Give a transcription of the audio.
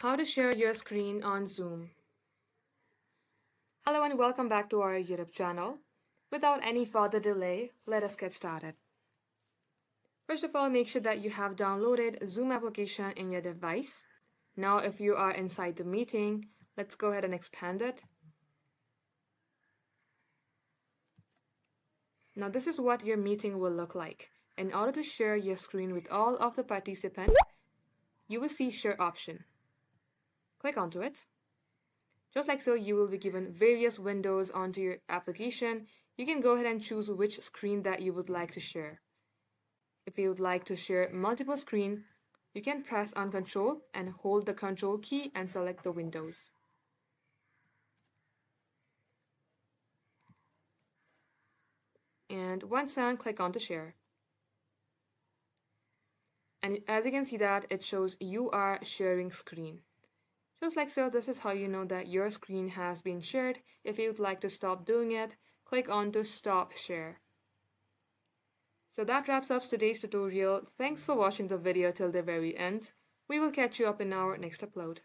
How to share your screen on Zoom. Hello and welcome back to our YouTube channel. Without any further delay, let us get started. First of all, make sure that you have downloaded Zoom application in your device. Now, if you are inside the meeting, let's go ahead and expand it. Now, this is what your meeting will look like. In order to share your screen with all of the participants, you will see Share option. Click onto it. Just like so, you will be given various windows onto your application. You can go ahead and choose which screen that you would like to share. If you would like to share multiple screen, you can press on Control and hold the Control key and select the windows. And once done, click on to share. And as you can see that, it shows you are sharing screen. Just like so, this is how you know that your screen has been shared. If you would like to stop doing it, click on to stop share. So that wraps up today's tutorial. Thanks for watching the video till the very end. We will catch you up in our next upload.